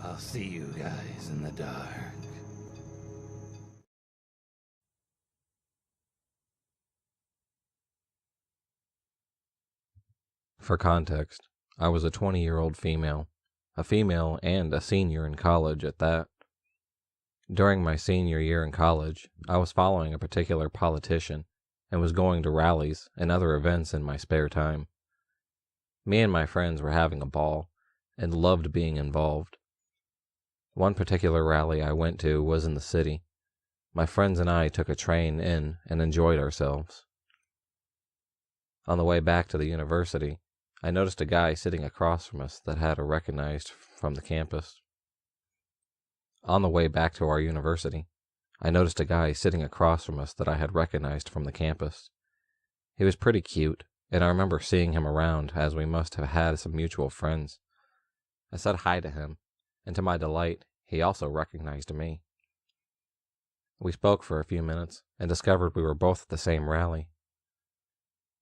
I'll see you guys in the dark. For context, I was a 20-year-old female, a female and a senior in college at that. During my senior year in college, I was following a particular politician and was going to rallies and other events in my spare time. Me and my friends were having a ball and loved being involved. One particular rally I went to was in the city. My friends and I took a train in and enjoyed ourselves. On the way back to the university, I noticed a guy sitting across from us that I had recognized from the campus. On the way back to our university, I noticed a guy sitting across from us that I had recognized from the campus. He was pretty cute, and I remember seeing him around as we must have had some mutual friends. I said hi to him, and to my delight, he also recognized me. We spoke for a few minutes and discovered we were both at the same rally.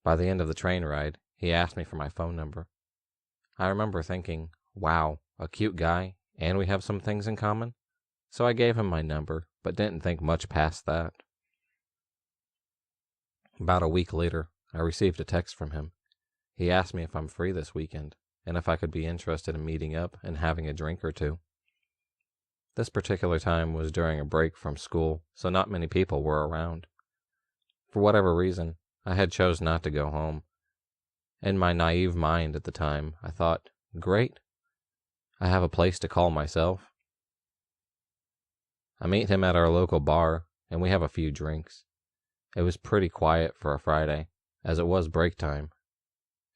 By the end of the train ride, he asked me for my phone number. I remember thinking, wow, a cute guy, and we have some things in common? So I gave him my number, but didn't think much past that. About a week later, I received a text from him. He asked me if I'm free this weekend, and if I could be interested in meeting up and having a drink or two. This particular time was during a break from school, so not many people were around. For whatever reason, I had chose not to go home. In my naive mind at the time, I thought, great, I have a place to call myself. I meet him at our local bar, and we have a few drinks. It was pretty quiet for a Friday, as it was break time,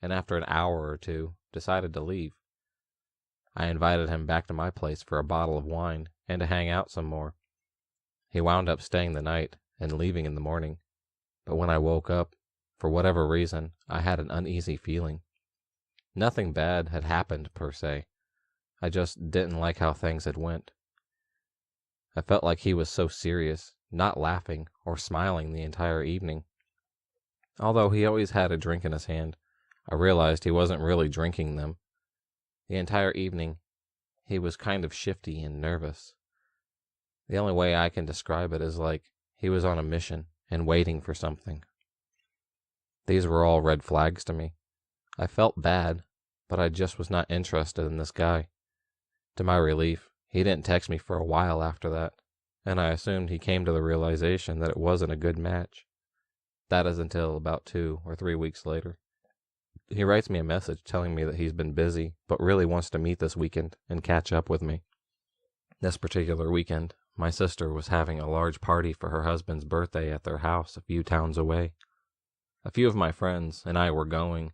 and after an hour or two, decided to leave. I invited him back to my place for a bottle of wine and to hang out some more. He wound up staying the night and leaving in the morning, but when I woke up, for whatever reason, I had an uneasy feeling. Nothing bad had happened per se. I just didn't like how things had went. I felt like he was so serious, not laughing or smiling the entire evening. Although he always had a drink in his hand, I realized he wasn't really drinking them. The entire evening, he was kind of shifty and nervous. The only way I can describe it is like he was on a mission and waiting for something. These were all red flags to me. I felt bad, but I just was not interested in this guy. To my relief, he didn't text me for a while after that, and I assumed he came to the realization that it wasn't a good match. That is until about 2 or 3 weeks later. He writes me a message telling me that he's been busy, but really wants to meet this weekend and catch up with me. This particular weekend, my sister was having a large party for her husband's birthday at their house a few towns away. A few of my friends and I were going,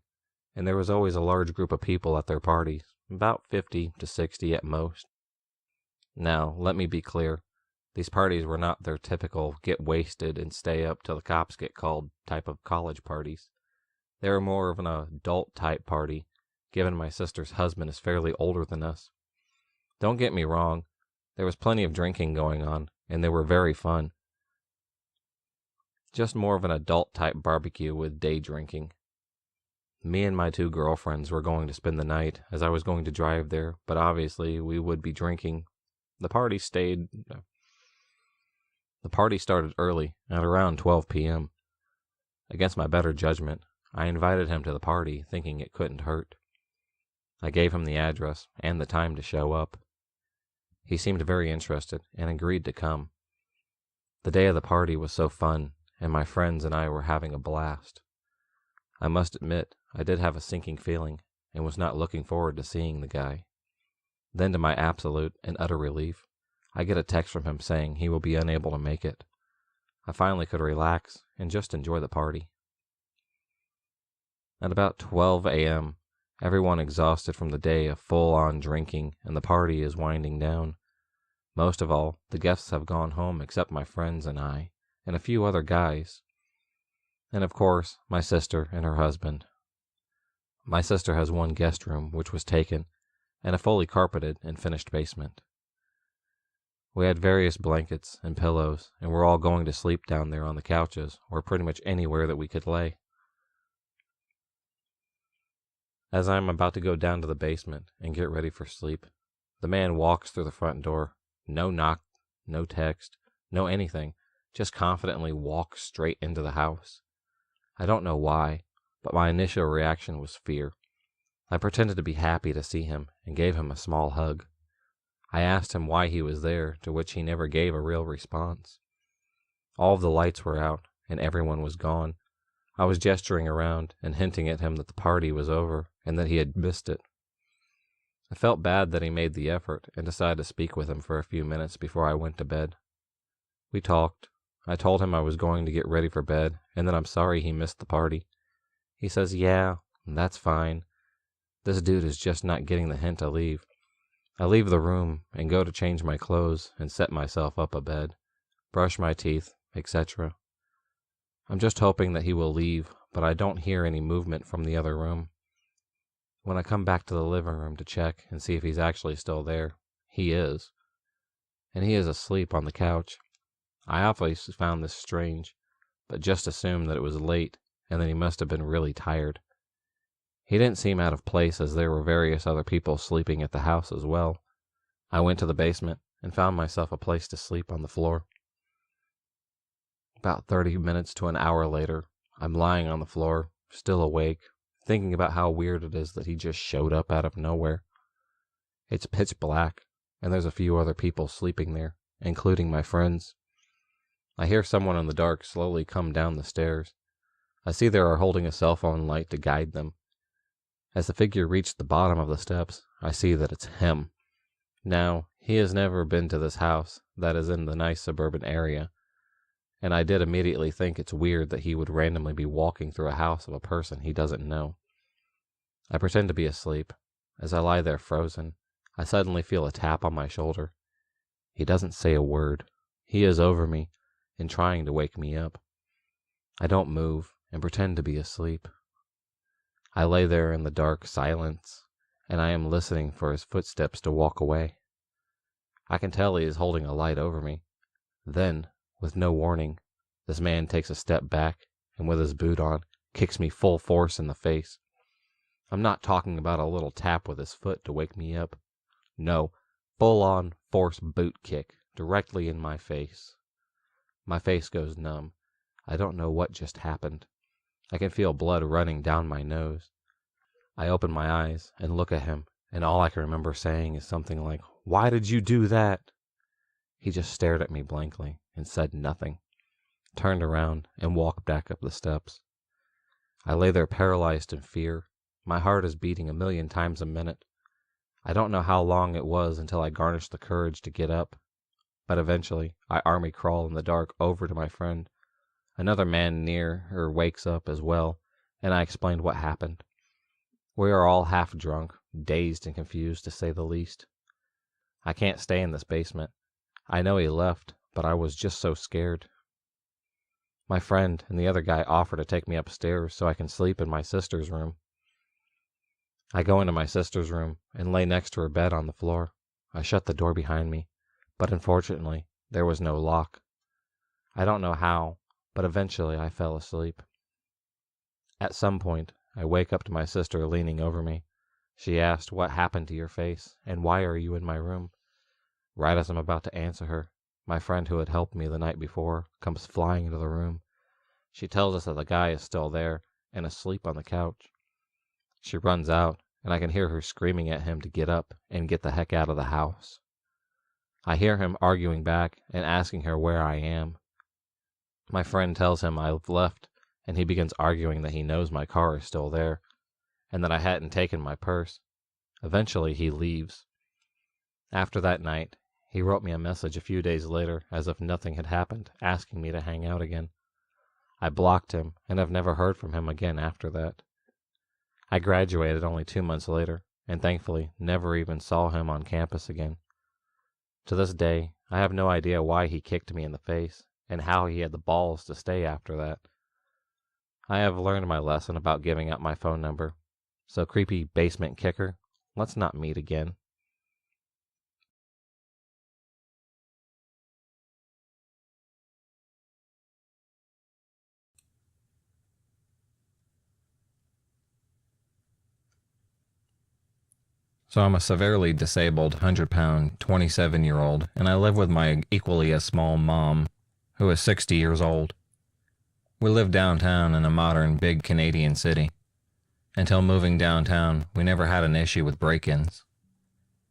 and there was always a large group of people at their parties, about 50 to 60 at most. Now, let me be clear, these parties were not their typical get wasted and stay up till the cops get called type of college parties. They were more of an adult type party, given my sister's husband is fairly older than us. Don't get me wrong, there was plenty of drinking going on, and they were very fun. Just more of an adult type barbecue with day drinking. Me and my 2 girlfriends were going to spend the night, as I was going to drive there, but obviously we would be drinking. The party started early, at around 12 p.m. Against my better judgment, I invited him to the party, thinking it couldn't hurt. I gave him the address and the time to show up. He seemed very interested and agreed to come. The day of the party was so fun, and my friends and I were having a blast. I must admit, I did have a sinking feeling and was not looking forward to seeing the guy. Then, to my absolute and utter relief, I get a text from him saying he will be unable to make it. I finally could relax and just enjoy the party. At about 12 a.m., everyone exhausted from the day of full-on drinking, and the party is winding down. Most of all, the guests have gone home except my friends and I, and a few other guys. And of course, my sister and her husband. My sister has one guest room, which was taken, and a fully carpeted and finished basement. We had various blankets and pillows, and we're all going to sleep down there on the couches, or pretty much anywhere that we could lay. As I am about to go down to the basement and get ready for sleep, The man walks through the front door. No knock, no text, no anything. Just confidently walks straight into the house. I don't know why, but my initial reaction was fear. I pretended to be happy to see him and gave him a small hug. I asked him why he was there, to which he never gave a real response. All of the lights were out, and everyone was gone. I was gesturing around and hinting at him that the party was over and that he had missed it. I felt bad that he made the effort and decided to speak with him for a few minutes before I went to bed. We talked. I told him I was going to get ready for bed and that I'm sorry he missed the party. He says, "Yeah, that's fine. This dude is just not getting the hint to leave." I leave the room and go to change my clothes and set myself up a bed, brush my teeth, etc. I'm just hoping that he will leave, but I don't hear any movement from the other room. When I come back to the living room to check and see if he's actually still there, he is. And he is asleep on the couch. I obviously found this strange, but just assumed that it was late and that he must have been really tired. He didn't seem out of place as there were various other people sleeping at the house as well. I went to the basement and found myself a place to sleep on the floor. About 30 minutes to an hour later, I'm lying on the floor, still awake, thinking about how weird it is that he just showed up out of nowhere. It's pitch black, and there's a few other people sleeping there, including my friends. I hear someone in the dark slowly come down the stairs. I see they are holding a cell phone light to guide them. As the figure reached the bottom of the steps, I see that it's him. Now, he has never been to this house that is in the nice suburban area, and I did immediately think it's weird that he would randomly be walking through a house of a person he doesn't know. I pretend to be asleep. As I lie there frozen, I suddenly feel a tap on my shoulder. He doesn't say a word. He is over me and trying to wake me up. I don't move and pretend to be asleep. I lay there in the dark silence, and I am listening for his footsteps to walk away. I can tell he is holding a light over me. Then, with no warning, this man takes a step back and with his boot on, kicks me full force in the face. I'm not talking about a little tap with his foot to wake me up. No, full-on force boot kick directly in my face. My face goes numb. I don't know what just happened. I can feel blood running down my nose. I open my eyes and look at him, and all I can remember saying is something like, "Why did you do that?" He just stared at me blankly and said nothing, turned around and walked back up the steps. I lay there paralyzed in fear. My heart is beating 1,000,000 times a minute. I don't know how long it was until I garnished the courage to get up, but eventually I army crawl in the dark over to my friend. Another man near her wakes up as well, and I explained what happened. We are all half drunk, dazed and confused to say the least. I can't stay in this basement. I know he left, but I was just so scared. My friend and the other guy offer to take me upstairs so I can sleep in my sister's room. I go into my sister's room and lay next to her bed on the floor. I shut the door behind me, but unfortunately, there was no lock. I don't know how, but eventually I fell asleep. At some point, I wake up to my sister leaning over me. She asked, "What happened to your face, and why are you in my room?" Right as I'm about to answer her, my friend who had helped me the night before comes flying into the room. She tells us that the guy is still there and asleep on the couch. She runs out, and I can hear her screaming at him to get up and get the heck out of the house. I hear him arguing back and asking her where I am. My friend tells him I've left, and he begins arguing that he knows my car is still there, and that I hadn't taken my purse. Eventually, he leaves. After that night, he wrote me a message a few days later, as if nothing had happened, asking me to hang out again. I blocked him, and have never heard from him again after that. I graduated only 2 months later, and thankfully never even saw him on campus again. To this day, I have no idea why he kicked me in the face, and how he had the balls to stay after that. I have learned my lesson about giving out my phone number, so creepy basement kicker, let's not meet again. So I'm a severely disabled 100-pound 27-year-old, and I live with my equally as small mom, who is 60 years old. We live downtown in a modern big Canadian city. Until moving downtown, we never had an issue with break-ins,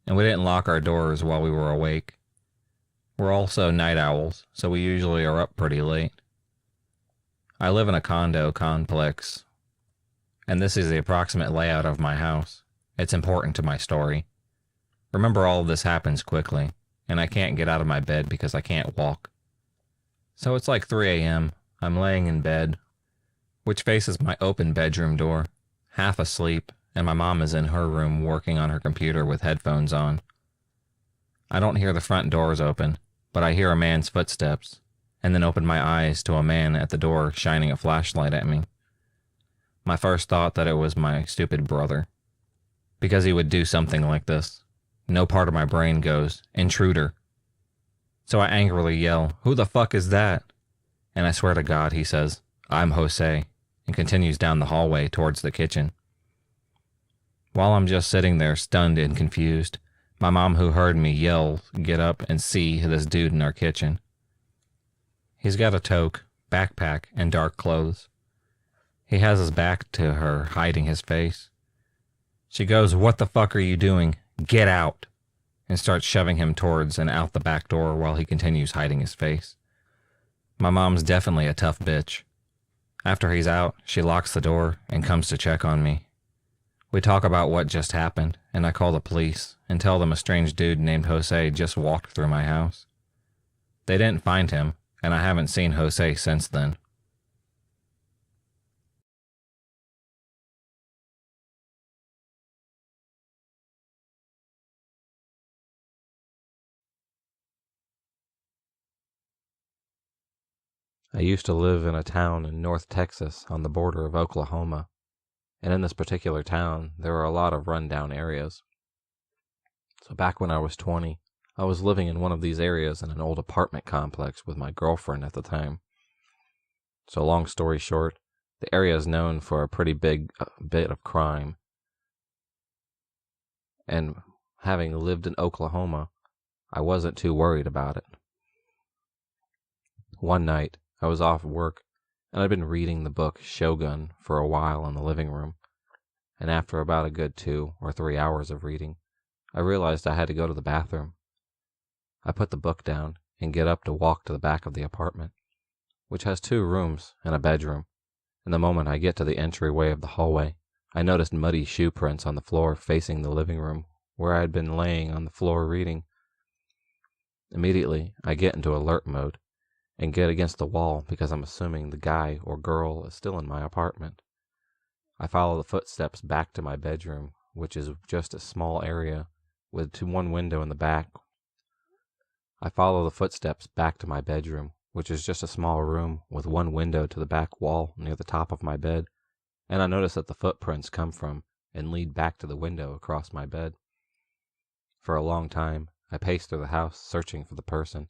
and we didn't lock our doors while we were awake. We're also night owls, so we usually are up pretty late. I live in a condo complex, and this is the approximate layout of my house. It's important to my story. Remember, all of this happens quickly, and I can't get out of my bed because I can't walk. So it's like 3 a.m. I'm laying in bed, which faces my open bedroom door, half asleep, and my mom is in her room working on her computer with headphones on. I don't hear the front doors open, but I hear a man's footsteps, and then open my eyes to a man at the door shining a flashlight at me. My first thought that it was my stupid brother, because he would do something like this. No part of my brain goes, "Intruder." So I angrily yell, "Who the fuck is that?" And I swear to God, he says, "I'm Jose," and continues down the hallway towards the kitchen. While I'm just sitting there stunned and confused, my mom, who heard me yell, get up and see this dude in our kitchen. He's got a toque, backpack, and dark clothes. He has his back to her, hiding his face. She goes, "What the fuck are you doing? Get out!" and starts shoving him towards and out the back door while he continues hiding his face. My mom's definitely a tough bitch. After he's out, she locks the door and comes to check on me. We talk about what just happened, and I call the police and tell them a strange dude named Jose just walked through my house. They didn't find him, and I haven't seen Jose since then. I used to live in a town in North Texas on the border of Oklahoma, and in this particular town, there are a lot of rundown areas. So back when I was 20, I was living in one of these areas in an old apartment complex with my girlfriend at the time. So long story short, the area is known for a pretty big bit of crime. And having lived in Oklahoma, I wasn't too worried about it. One night, I was off work, and I'd been reading the book Shogun for a while in the living room, and after about a good 2 or 3 hours of reading, I realized I had to go to the bathroom. I put the book down and get up to walk to the back of the apartment, which has 2 rooms and a bedroom, and the moment I get to the entryway of the hallway, I noticed muddy shoe prints on the floor facing the living room where I had been laying on the floor reading. Immediately, I get into alert mode and get against the wall because I'm assuming the guy or girl is still in my apartment. I follow the footsteps back to my bedroom, which is just a small area with one window in the back. I follow the footsteps back to my bedroom, which is just a small room with one window to the back wall near the top of my bed, and I notice that the footprints come from and lead back to the window across my bed. For a long time, I paced through the house searching for the person,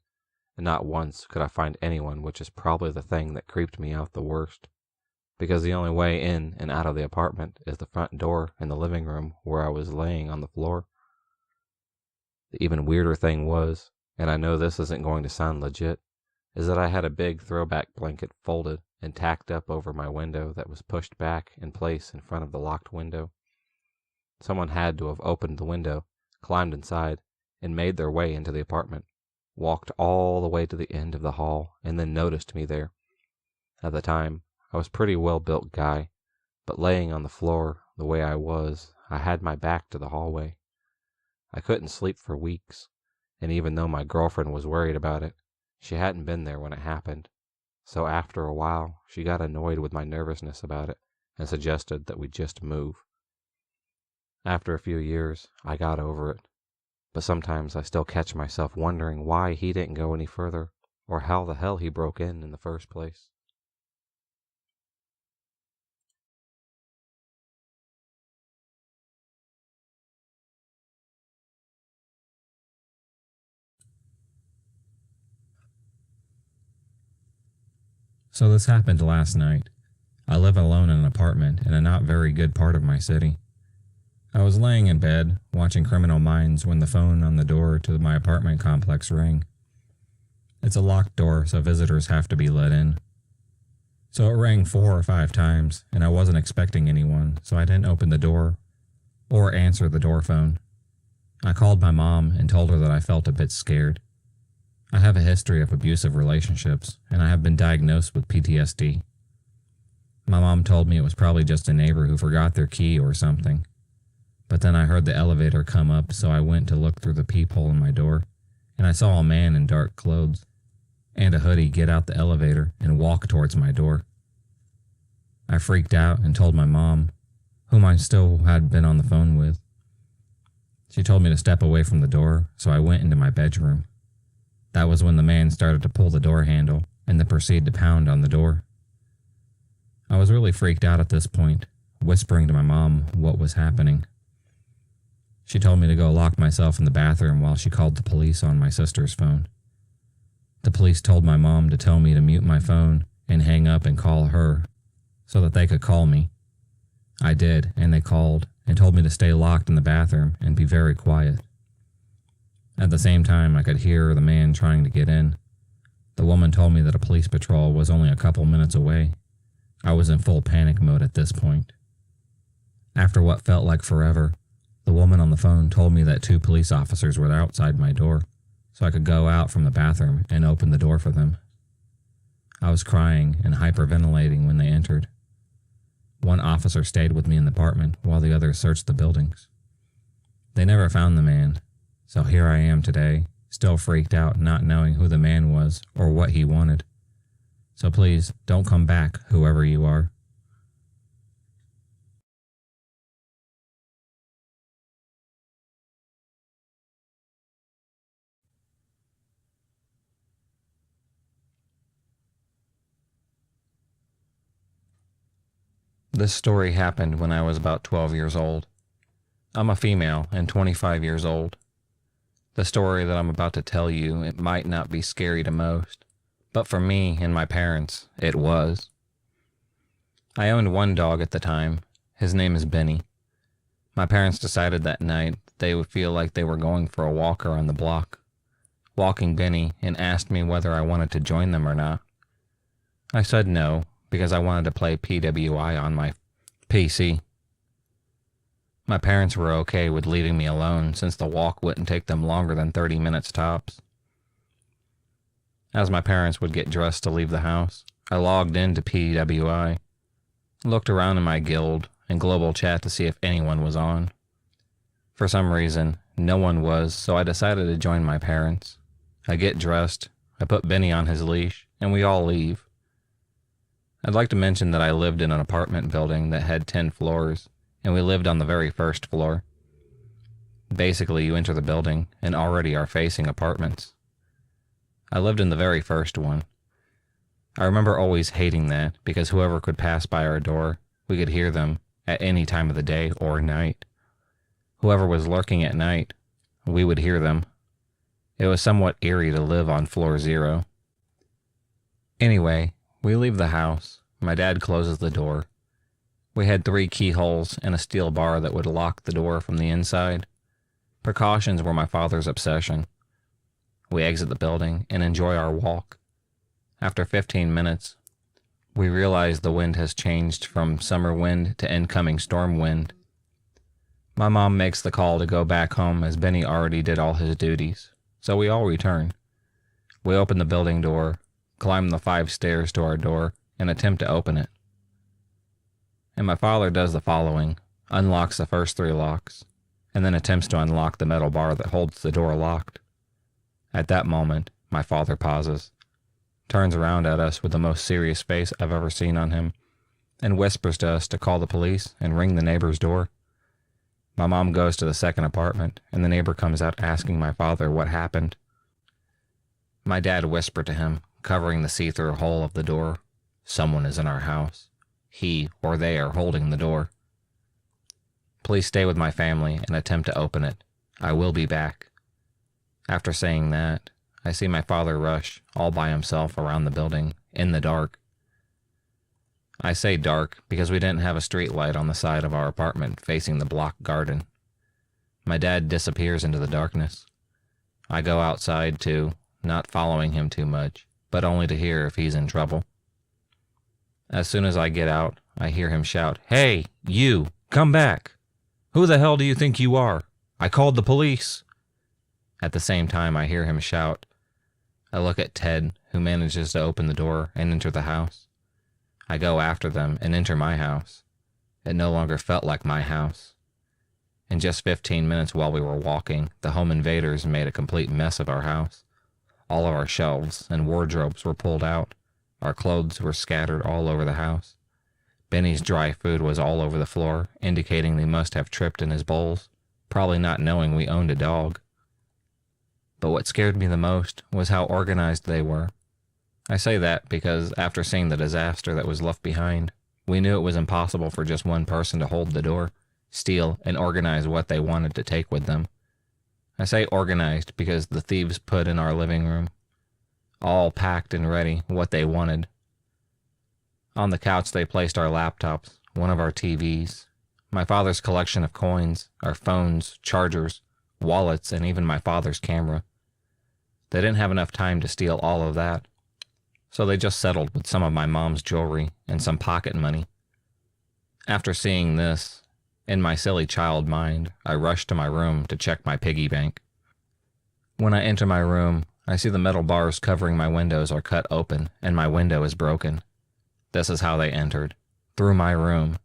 and not once could I find anyone, which is probably the thing that creeped me out the worst, because the only way in and out of the apartment is the front door in the living room where I was laying on the floor. The even weirder thing was, and I know this isn't going to sound legit, is that I had a big throwback blanket folded and tacked up over my window that was pushed back in place in front of the locked window. Someone had to have opened the window, climbed inside, and made their way into the apartment, walked all the way to the end of the hall, and then noticed me there. At the time, I was a pretty well-built guy, but laying on the floor the way I was, I had my back to the hallway. I couldn't sleep for weeks, and even though my girlfriend was worried about it, she hadn't been there when it happened. So after a while, she got annoyed with my nervousness about it and suggested that we just move. After a few years, I got over it, but sometimes I still catch myself wondering why he didn't go any further, or how the hell he broke in the first place. So this happened last night. I live alone in an apartment in a not very good part of my city. I was laying in bed, watching Criminal Minds, when the phone on the door to my apartment complex rang. It's a locked door, so visitors have to be let in. So it rang 4 or 5 times, and I wasn't expecting anyone, so I didn't open the door or answer the door phone. I called my mom and told her that I felt a bit scared. I have a history of abusive relationships, and I have been diagnosed with PTSD. My mom told me it was probably just a neighbor who forgot their key or something. But then I heard the elevator come up, so I went to look through the peephole in my door, and I saw a man in dark clothes and a hoodie get out the elevator and walk towards my door. I freaked out and told my mom, whom I still had been on the phone with. She told me to step away from the door, so I went into my bedroom. That was when the man started to pull the door handle and then proceed to pound on the door. I was really freaked out at this point, whispering to my mom what was happening. She told me to go lock myself in the bathroom while she called the police on my sister's phone. The police told my mom to tell me to mute my phone and hang up and call her so that they could call me. I did, and they called and told me to stay locked in the bathroom and be very quiet. At the same time, I could hear the man trying to get in. The woman told me that a police patrol was only a couple minutes away. I was in full panic mode at this point. After what felt like forever, the woman on the phone told me that 2 police officers were outside my door, so I could go out from the bathroom and open the door for them. I was crying and hyperventilating when they entered. One officer stayed with me in the apartment while the others searched the buildings. They never found the man, so here I am today, still freaked out, not knowing who the man was or what he wanted. So please, don't come back, whoever you are. This story happened when I was about 12 years old. I'm a female and 25 years old. The story that I'm about to tell you, it might not be scary to most, but for me and my parents, it was. I owned one dog at the time. His name is Benny. My parents decided that night they would feel like they were going for a walk around the block, walking Benny, and asked me whether I wanted to join them or not. I said no, because I wanted to play PWI on my PC. My parents were okay with leaving me alone since the walk wouldn't take them longer than 30 minutes tops. As my parents would get dressed to leave the house, I logged into PWI, looked around in my guild and global chat to see if anyone was on. For some reason, no one was, so I decided to join my parents. I get dressed, I put Benny on his leash, and we all leave. I'd like to mention that I lived in an apartment building that had 10 floors, and we lived on the very first floor. Basically, you enter the building and already are facing apartments. I lived in the very first one. I remember always hating that because whoever could pass by our door, we could hear them at any time of the day or night. Whoever was lurking at night, we would hear them. It was somewhat eerie to live on floor 0. Anyway, we leave the house. My dad closes the door. We had 3 keyholes and a steel bar that would lock the door from the inside. Precautions were my father's obsession. We exit the building and enjoy our walk. After 15 minutes, we realize the wind has changed from summer wind to incoming storm wind. My mom makes the call to go back home as Benny already did all his duties, so we all return. We open the building door, climb the 5 stairs to our door, and attempt to open it. And my father does the following: unlocks the first 3 locks, and then attempts to unlock the metal bar that holds the door locked. At that moment, my father pauses, turns around at us with the most serious face I've ever seen on him, and whispers to us to call the police and ring the neighbor's door. My mom goes to the second apartment, and the neighbor comes out asking my father what happened. My dad whispered to him, covering the see-through hole of the door, "Someone is in our house. He or they are holding the door. Please stay with my family and attempt to open it. I will be back." After saying that, I see my father rush, all by himself, around the building, in the dark. I say dark because we didn't have a street light on the side of our apartment facing the block garden. My dad disappears into the darkness. I go outside too, not following him too much, but only to hear if he's in trouble. As soon as I get out, I hear him shout, "Hey, you, come back! Who the hell do you think you are? I called the police!" At the same time, I hear him shout. I look at Ted, who manages to open the door and enter the house. I go after them and enter my house. It no longer felt like my house. In just 15 minutes while we were walking, the home invaders made a complete mess of our house. All of our shelves and wardrobes were pulled out. Our clothes were scattered all over the house. Benny's dry food was all over the floor, indicating they must have tripped in his bowls, probably not knowing we owned a dog. But what scared me the most was how organized they were. I say that because after seeing the disaster that was left behind, we knew it was impossible for just one person to hold the door, steal, and organize what they wanted to take with them. I say organized because the thieves put in our living room, all packed and ready, what they wanted. On the couch they placed our laptops, one of our TVs, my father's collection of coins, our phones, chargers, wallets, and even my father's camera. They didn't have enough time to steal all of that, so they just settled with some of my mom's jewelry and some pocket money. After seeing this, in my silly child mind, I rushed to my room to check my piggy bank. When I enter my room, I see the metal bars covering my windows are cut open, and my window is broken. This is how they entered, through my room.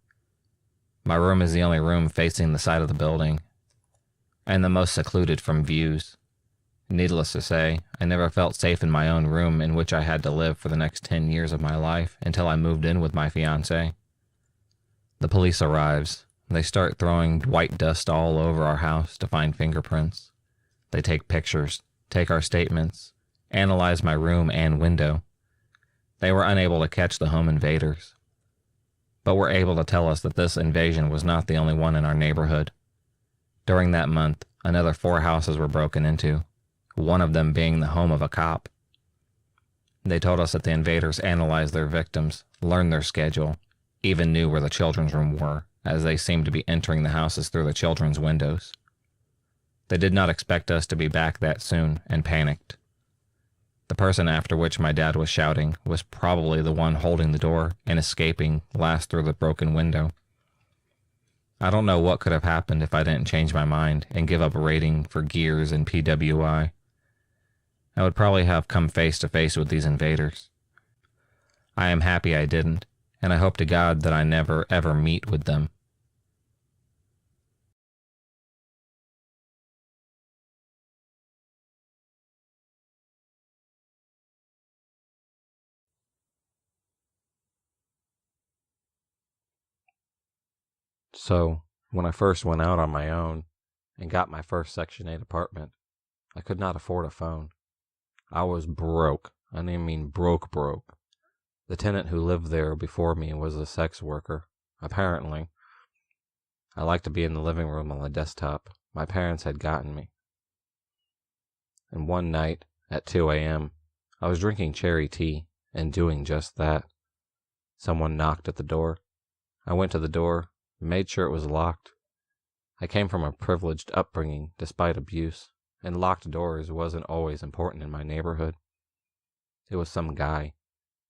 My room is the only room facing the side of the building, and the most secluded from views. Needless to say, I never felt safe in my own room in which I had to live for the next 10 years of my life until I moved in with my fiancée. The police arrives. They start throwing white dust all over our house to find fingerprints. They take pictures, take our statements, analyze my room and window. They were unable to catch the home invaders, but were able to tell us that this invasion was not the only one in our neighborhood. During that month, another 4 houses were broken into, one of them being the home of a cop. They told us that the invaders analyzed their victims, learned their schedule, even knew where the children's room were, as they seemed to be entering the houses through the children's windows. They did not expect us to be back that soon and panicked. The person after which my dad was shouting was probably the one holding the door and escaping last through the broken window. I don't know what could have happened if I didn't change my mind and give up a rating for gears and PWI. I would probably have come face to face with these invaders. I am happy I didn't, and I hope to God that I never ever meet with them. So, when I first went out on my own and got my first Section 8 apartment, I could not afford a phone. I was broke. I mean broke. The tenant who lived there before me was a sex worker, apparently. I liked to be in the living room on the desktop. My parents had gotten me. And one night, at 2 a.m., I was drinking cherry tea and doing just that. Someone knocked at the door. I went to the door, made sure it was locked. I came from a privileged upbringing despite abuse, and locked doors wasn't always important in my neighborhood. It was some guy.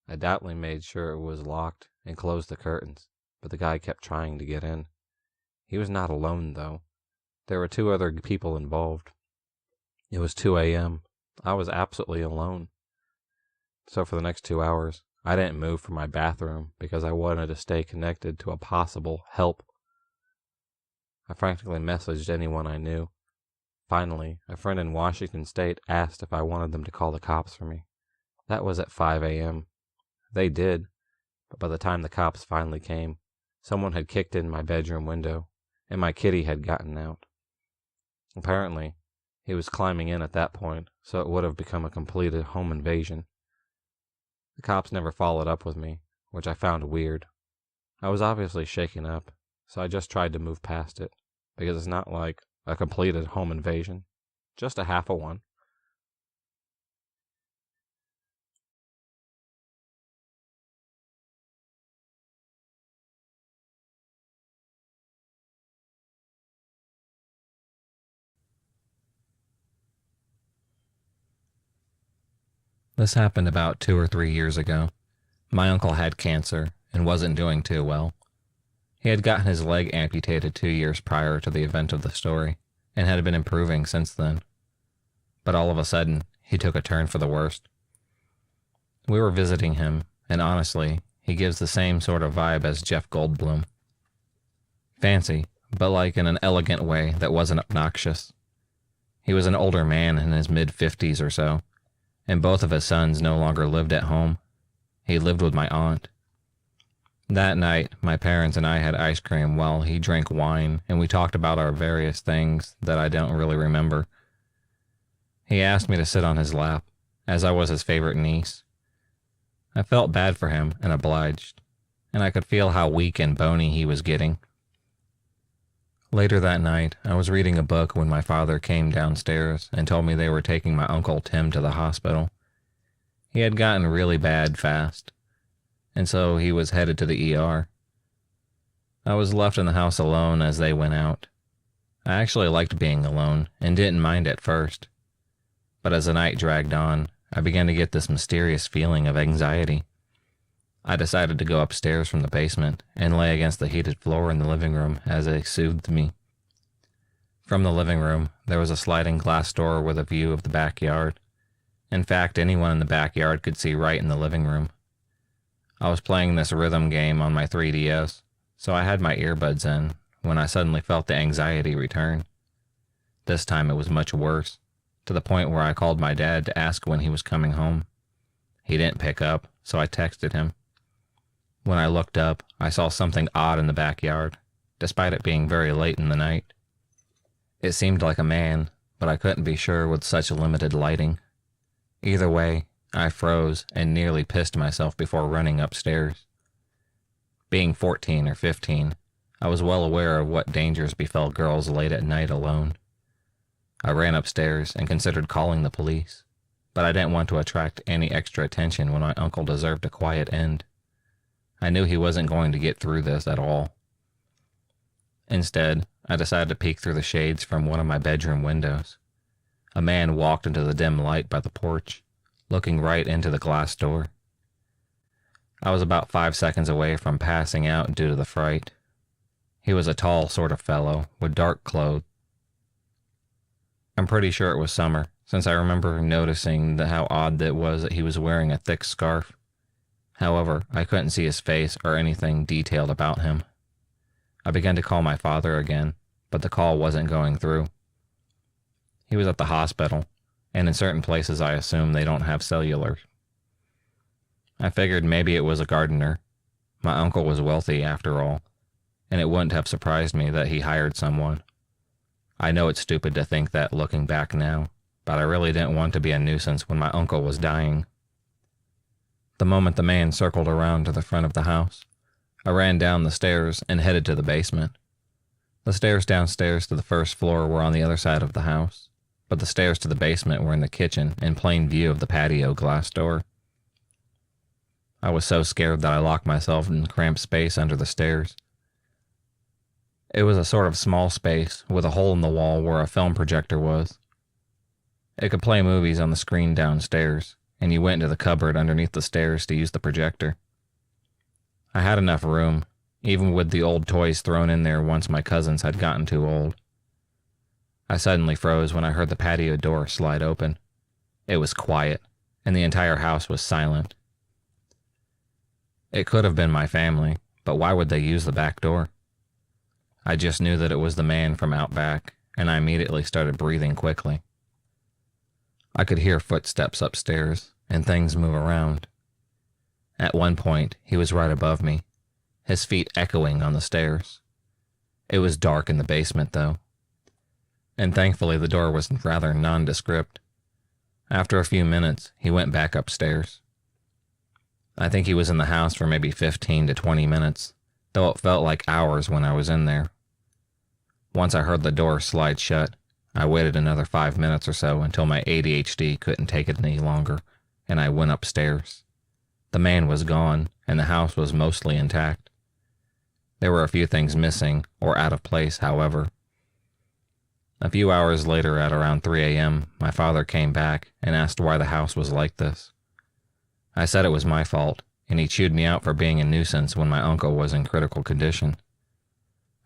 I doubtly made sure it was locked and closed the curtains, but the guy kept trying to get in. He was not alone, though. There were 2 other people involved. It was 2 a.m. I was absolutely alone. So for the next 2 hours, I didn't move from my bathroom because I wanted to stay connected to a possible help. I frantically messaged anyone I knew. Finally, a friend in Washington State asked if I wanted them to call the cops for me. That was at 5 a.m. They did, but by the time the cops finally came, someone had kicked in my bedroom window, and my kitty had gotten out. Apparently, he was climbing in at that point, so it would have become a completed home invasion. The cops never followed up with me, which I found weird. I was obviously shaken up, so I just tried to move past it, because it's not like a completed home invasion, just a half a one. This happened about 2 or 3 years ago. My uncle had cancer and wasn't doing too well. He had gotten his leg amputated 2 years prior to the event of the story and had been improving since then. But all of a sudden, he took a turn for the worst. We were visiting him, and honestly, he gives the same sort of vibe as Jeff Goldblum. Fancy, but like in an elegant way that wasn't obnoxious. He was an older man in his mid-50s or so, and both of his sons no longer lived at home. He lived with my aunt. That night, my parents and I had ice cream while he drank wine, and we talked about our various things that I don't really remember. He asked me to sit on his lap, as I was his favorite niece. I felt bad for him and obliged, and I could feel how weak and bony he was getting. Later that night, I was reading a book when my father came downstairs and told me they were taking my Uncle Tim to the hospital. He had gotten really bad fast, and so he was headed to the ER. I was left in the house alone as they went out. I actually liked being alone and didn't mind at first. But as the night dragged on, I began to get this mysterious feeling of anxiety. I decided to go upstairs from the basement and lay against the heated floor in the living room as it soothed me. From the living room, there was a sliding glass door with a view of the backyard. In fact, anyone in the backyard could see right in the living room. I was playing this rhythm game on my 3DS, so I had my earbuds in when I suddenly felt the anxiety return. This time it was much worse, to the point where I called my dad to ask when he was coming home. He didn't pick up, so I texted him. When I looked up, I saw something odd in the backyard, despite it being very late in the night. It seemed like a man, but I couldn't be sure with such limited lighting. Either way, I froze and nearly pissed myself before running upstairs. Being 14 or 15, I was well aware of what dangers befell girls late at night alone. I ran upstairs and considered calling the police, but I didn't want to attract any extra attention when my uncle deserved a quiet end. I knew he wasn't going to get through this at all. Instead, I decided to peek through the shades from one of my bedroom windows. A man walked into the dim light by the porch, looking right into the glass door. I was about 5 seconds away from passing out due to the fright. He was a tall sort of fellow with dark clothes. I'm pretty sure it was summer, since I remember noticing how odd it was that he was wearing a thick scarf. However, I couldn't see his face or anything detailed about him. I began to call my father again, but the call wasn't going through. He was at the hospital, and in certain places I assume they don't have cellular. I figured maybe it was a gardener. My uncle was wealthy after all, and it wouldn't have surprised me that he hired someone. I know it's stupid to think that looking back now, but I really didn't want to be a nuisance when my uncle was dying. The moment the man circled around to the front of the house, I ran down the stairs and headed to the basement. The stairs downstairs to the first floor were on the other side of the house, but the stairs to the basement were in the kitchen in plain view of the patio glass door. I was so scared that I locked myself in cramped space under the stairs. It was a sort of small space with a hole in the wall where a film projector was. It could play movies on the screen downstairs, and you went into the cupboard underneath the stairs to use the projector. I had enough room, even with the old toys thrown in there once my cousins had gotten too old. I suddenly froze when I heard the patio door slide open. It was quiet, and the entire house was silent. It could have been my family, but why would they use the back door? I just knew that it was the man from out back, and I immediately started breathing quickly. I could hear footsteps upstairs, and things move around. At one point, he was right above me, his feet echoing on the stairs. It was dark in the basement, though, and thankfully the door was rather nondescript. After a few minutes, he went back upstairs. I think he was in the house for maybe 15 to 20 minutes, though it felt like hours when I was in there. Once I heard the door slide shut, I waited another 5 minutes or so until my ADHD couldn't take it any longer, and I went upstairs. The man was gone, and the house was mostly intact. There were a few things missing or out of place, however. A few hours later, at around 3 a.m., my father came back and asked why the house was like this. I said it was my fault, and he chewed me out for being a nuisance when my uncle was in critical condition.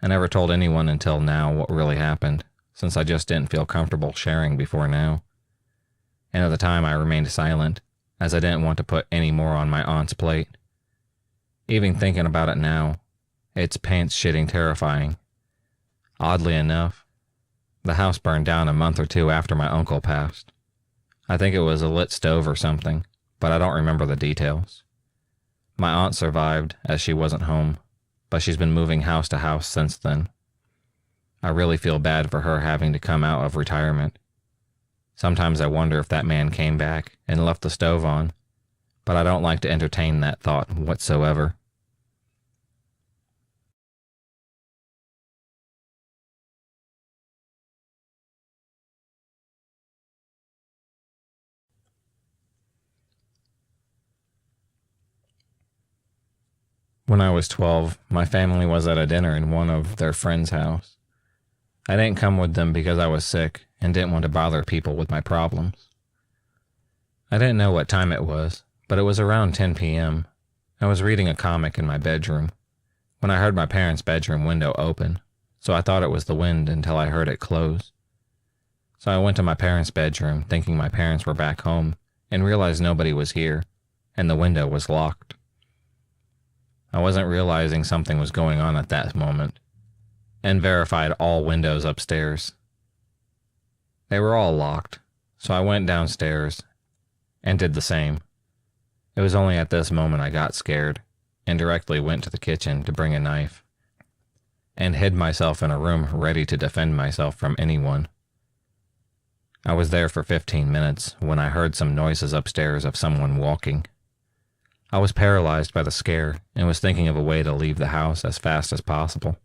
I never told anyone until now what really happened, since I just didn't feel comfortable sharing before now. And at the time I remained silent, as I didn't want to put any more on my aunt's plate. Even thinking about it now, it's pants-shitting terrifying. Oddly enough, the house burned down a month or two after my uncle passed. I think it was a lit stove or something, but I don't remember the details. My aunt survived, as she wasn't home, but she's been moving house to house since then. I really feel bad for her having to come out of retirement. Sometimes I wonder if that man came back and left the stove on, but I don't like to entertain that thought whatsoever. When I was 12, my family was at a dinner in one of their friends' house. I didn't come with them because I was sick and didn't want to bother people with my problems. I didn't know what time it was, but it was around 10 p.m. I was reading a comic in my bedroom when I heard my parents' bedroom window open, so I thought it was the wind until I heard it close. So I went to my parents' bedroom thinking my parents were back home and realized nobody was here, and the window was locked. I wasn't realizing something was going on at that moment, and verified all windows upstairs. They were all locked, so I went downstairs and did the same. It was only at this moment I got scared and directly went to the kitchen to bring a knife and hid myself in a room ready to defend myself from anyone. I was there for 15 minutes when I heard some noises upstairs of someone walking. I was paralyzed by the scare and was thinking of a way to leave the house as fast as possible.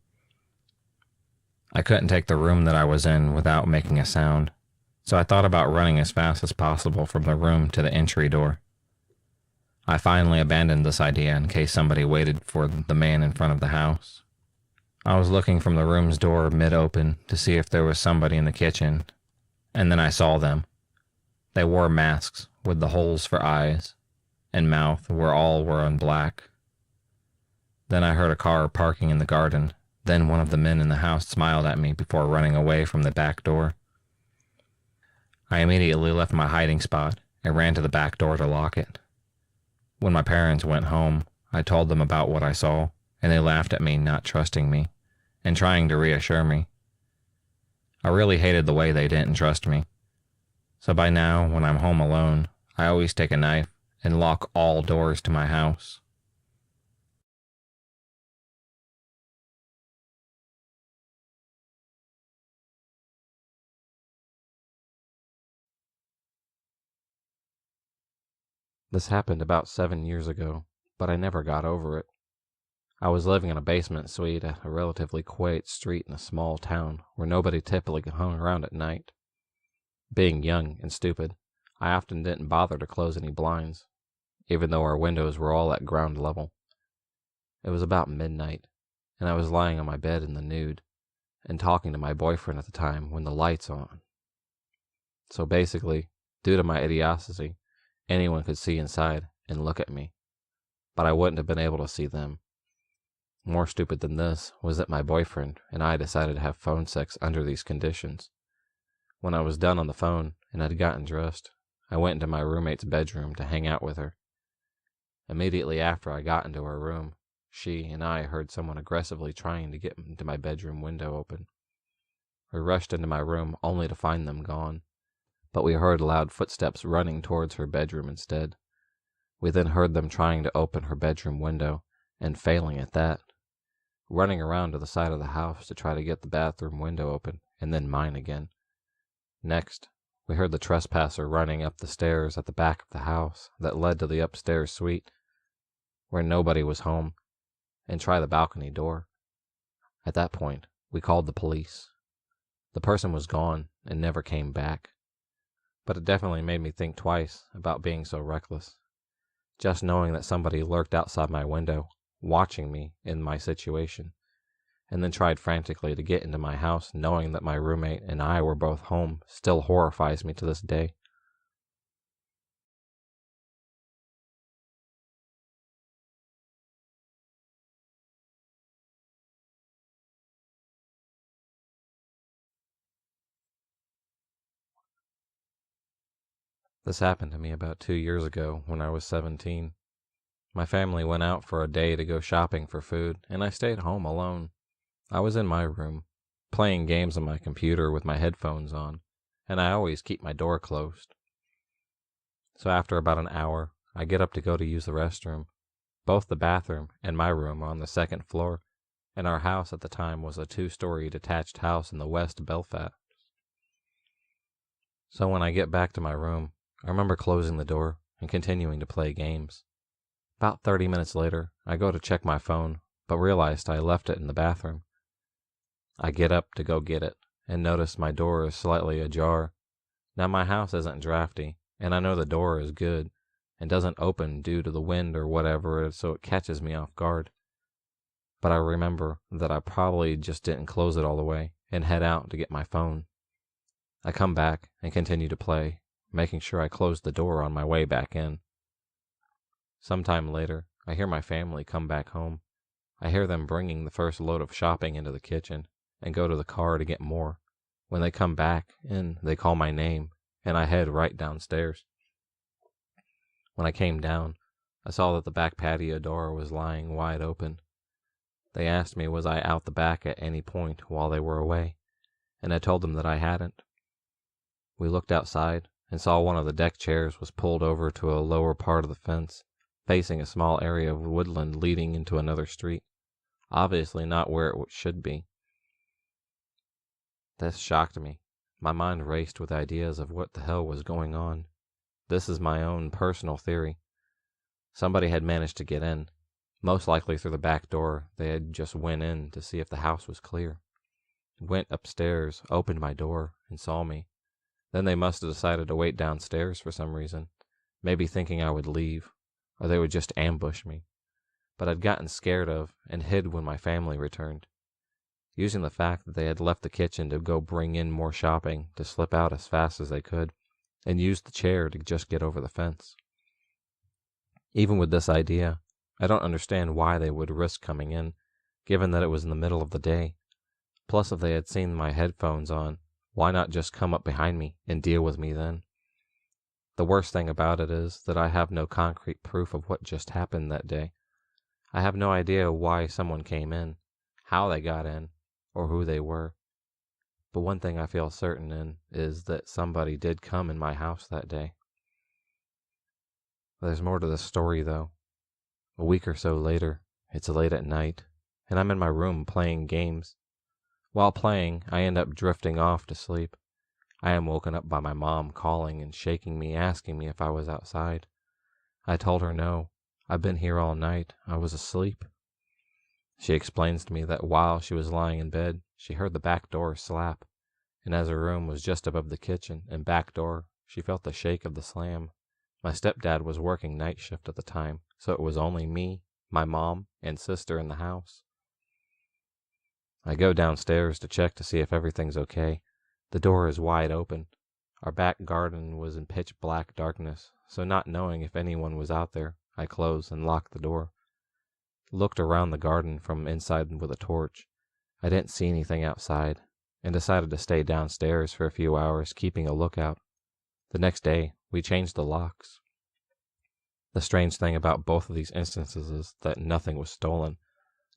I couldn't take the room that I was in without making a sound, so I thought about running as fast as possible from the room to the entry door. I finally abandoned this idea in case somebody waited for the man in front of the house. I was looking from the room's door mid-open to see if there was somebody in the kitchen, and then I saw them. They wore masks with the holes for eyes and mouth where all were in black. Then I heard a car parking in the garden. Then one of the men in the house smiled at me before running away from the back door. I immediately left my hiding spot and ran to the back door to lock it. When my parents went home, I told them about what I saw, and they laughed at me not trusting me and trying to reassure me. I really hated the way they didn't trust me. So by now, when I'm home alone, I always take a knife and lock all doors to my house. This happened about 7 years ago, but I never got over it. I was living in a basement suite at a relatively quiet street in a small town where nobody typically hung around at night. Being young and stupid, I often didn't bother to close any blinds, even though our windows were all at ground level. It was about midnight, and I was lying on my bed in the nude and talking to my boyfriend at the time when the lights on. So basically, due to my idiocy, anyone could see inside and look at me, but I wouldn't have been able to see them. More stupid than this was that my boyfriend and I decided to have phone sex under these conditions. When I was done on the phone and had gotten dressed, I went into my roommate's bedroom to hang out with her. Immediately after I got into her room, she and I heard someone aggressively trying to get into my bedroom window open. We rushed into my room only to find them gone, but we heard loud footsteps running towards her bedroom instead. We then heard them trying to open her bedroom window, and failing at that, running around to the side of the house to try to get the bathroom window open, and then mine again. Next, we heard the trespasser running up the stairs at the back of the house that led to the upstairs suite, where nobody was home, and try the balcony door. At that point, we called the police. The person was gone and never came back, but it definitely made me think twice about being so reckless. Just knowing that somebody lurked outside my window, watching me in my situation, and then tried frantically to get into my house knowing that my roommate and I were both home still horrifies me to this day. This happened to me about 2 years ago when I was 17. My family went out for a day to go shopping for food, and I stayed home alone. I was in my room, playing games on my computer with my headphones on, and I always keep my door closed. So after about an hour, I get up to go to use the restroom. Both the bathroom and my room are on the second floor, and our house at the time was a 2-story detached house in the West Belfast. So when I get back to my room, I remember closing the door and continuing to play games. About 30 minutes later, I go to check my phone, but realized I left it in the bathroom. I get up to go get it, and notice my door is slightly ajar. Now my house isn't drafty, and I know the door is good, and doesn't open due to the wind or whatever, so it catches me off guard. But I remember that I probably just didn't close it all the way, and head out to get my phone. I come back and continue to play, making sure I close the door on my way back in. Sometime later, I hear my family come back home. I hear them bringing the first load of shopping into the kitchen, and go to the car to get more. When they come back in, they call my name, and I head right downstairs. When I came down, I saw that the back patio door was lying wide open. They asked me was I out the back at any point while they were away, and I told them that I hadn't. We looked outside and saw one of the deck chairs was pulled over to a lower part of the fence, facing a small area of woodland leading into another street, obviously not where it should be. This shocked me. My mind raced with ideas of what the hell was going on. This is my own personal theory. Somebody had managed to get in, most likely through the back door. They had just went in to see if the house was clear. Went upstairs, opened my door, and saw me. Then they must have decided to wait downstairs for some reason, maybe thinking I would leave, or they would just ambush me. But I'd gotten scared of and hid when my family returned, using the fact that they had left the kitchen to go bring in more shopping to slip out as fast as they could, and used the chair to just get over the fence. Even with this idea, I don't understand why they would risk coming in, given that it was in the middle of the day. Plus, if they had seen my headphones on, why not just come up behind me and deal with me then? The worst thing about it is that I have no concrete proof of what just happened that day. I have no idea why someone came in, how they got in, or who they were. But one thing I feel certain in is that somebody did come in my house that day. There's more to this story, though. A week or so later, it's late at night, and I'm in my room playing games. While playing, I end up drifting off to sleep. I am woken up by my mom calling and shaking me, asking me if I was outside. I told her no. I've been here all night. I was asleep. She explains to me that while she was lying in bed, she heard the back door slap, and as her room was just above the kitchen and back door, she felt the shake of the slam. My stepdad was working night shift at the time, so it was only me, my mom, and sister in the house. I go downstairs to check to see if everything's okay. The door is wide open. Our back garden was in pitch black darkness, so not knowing if anyone was out there, I closed and locked the door. Looked around the garden from inside with a torch. I didn't see anything outside, and decided to stay downstairs for a few hours, keeping a lookout. The next day, we changed the locks. The strange thing about both of these instances is that nothing was stolen.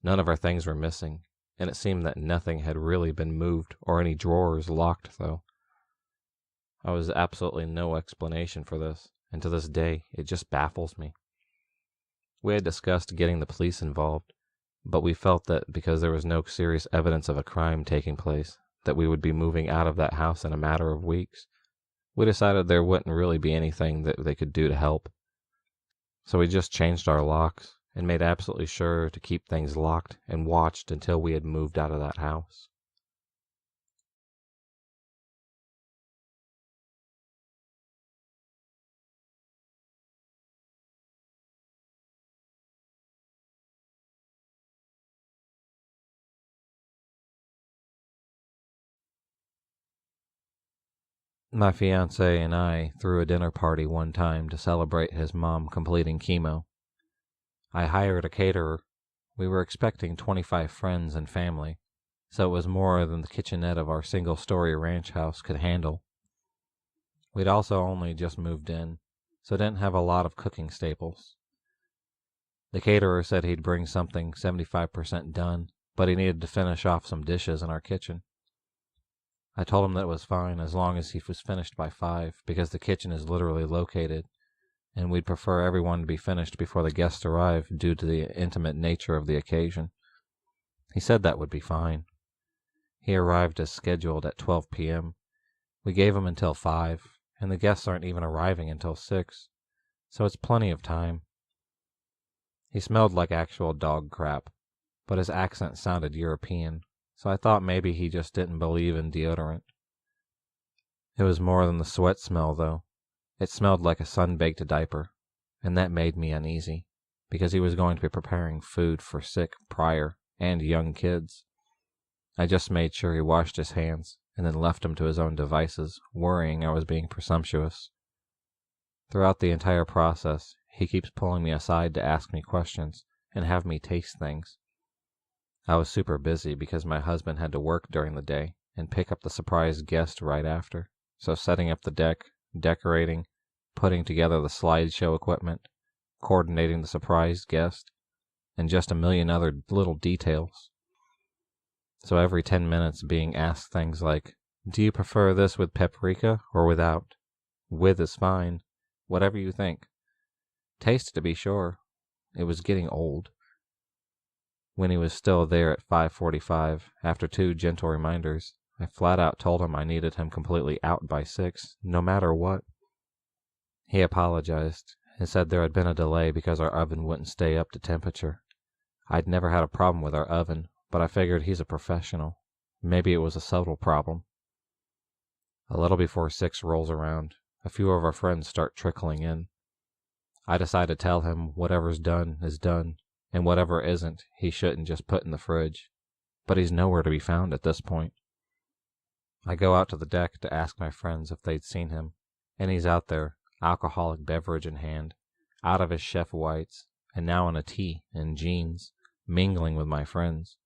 None of our things were missing, and it seemed that nothing had really been moved or any drawers locked, though. I was absolutely no explanation for this, and to this day, it just baffles me. We had discussed getting the police involved, but we felt that because there was no serious evidence of a crime taking place, that we would be moving out of that house in a matter of weeks. We decided there wouldn't really be anything that they could do to help. So we just changed our locks and made absolutely sure to keep things locked and watched until we had moved out of that house. My fiancé and I threw a dinner party one time to celebrate his mom completing chemo. I hired a caterer. We were expecting 25 friends and family, so it was more than the kitchenette of our single-story ranch house could handle. We'd also only just moved in, so didn't have a lot of cooking staples. The caterer said he'd bring something 75% done, but he needed to finish off some dishes in our kitchen. I told him that it was fine as long as he was finished by 5, because the kitchen is literally located, and we'd prefer everyone to be finished before the guests arrive due to the intimate nature of the occasion. He said that would be fine. He arrived as scheduled at 12 p.m. We gave him until 5, and the guests aren't even arriving until 6, so it's plenty of time. He smelled like actual dog crap, but his accent sounded European, so I thought maybe he just didn't believe in deodorant. It was more than the sweat smell, though. It smelled like a sun-baked diaper, and that made me uneasy, because he was going to be preparing food for sick, prior, and young kids. I just made sure he washed his hands, and then left him to his own devices, worrying I was being presumptuous. Throughout the entire process, he keeps pulling me aside to ask me questions and have me taste things. I was super busy because my husband had to work during the day and pick up the surprise guest right after, so setting up the deck, decorating, putting together the slideshow equipment, coordinating the surprise guest, and just a million other little details. So every 10 minutes being asked things like, "Do you prefer this with paprika or without? With is fine. Whatever you think." Taste, to be sure. It was getting old. When he was still there at 5:45, after 2 gentle reminders, I flat out told him I needed him completely out by 6, no matter what. He apologized and said there had been a delay because our oven wouldn't stay up to temperature. I'd never had a problem with our oven, but I figured he's a professional. Maybe it was a subtle problem. A little before 6 rolls around, a few of our friends start trickling in. I decide to tell him whatever's done is done, and whatever isn't, he shouldn't just put in the fridge. But he's nowhere to be found at this point. I go out to the deck to ask my friends if they'd seen him, and he's out there, alcoholic beverage in hand, out of his chef whites, and now in a tee and jeans, mingling with my friends.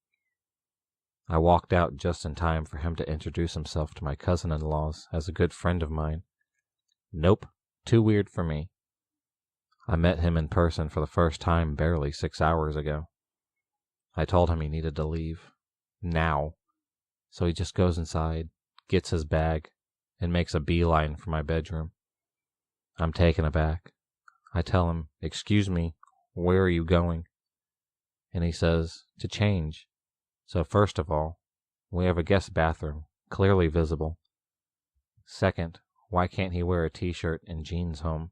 I walked out just in time for him to introduce himself to my cousin-in-laws as a good friend of mine. Nope, too weird for me. I met him in person for the first time barely 6 hours ago. I told him he needed to leave. Now. So he just goes inside, gets his bag, and makes a beeline for my bedroom. I'm taken aback. I tell him, "Excuse me, where are you going?" And he says, "To change." So first of all, we have a guest bathroom, clearly visible. Second, why can't he wear a t-shirt and jeans home?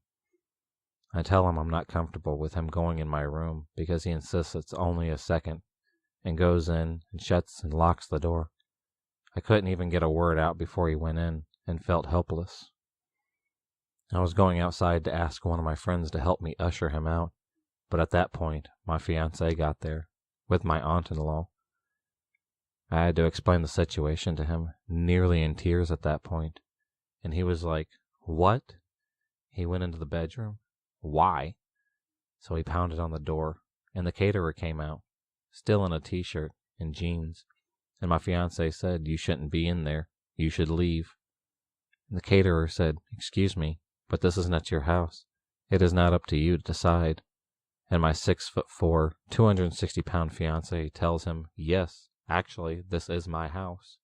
I tell him I'm not comfortable with him going in my room because he insists it's only a second, and goes in and shuts and locks the door. I couldn't even get a word out before he went in, and felt helpless. I was going outside to ask one of my friends to help me usher him out, but at that point, my fiancée got there, with my aunt-in-law. I had to explain the situation to him, nearly in tears at that point, and he was like, "What?" He went into the bedroom. Why? So he pounded on the door, and the caterer came out, still in a t-shirt and jeans, and my fiancée said, "You shouldn't be in there. You should leave." And the caterer said, "Excuse me, but this is not your house. It is not up to you to decide." And my 6'4", 260-pound fiancée tells him, "Yes, actually, this is my house,"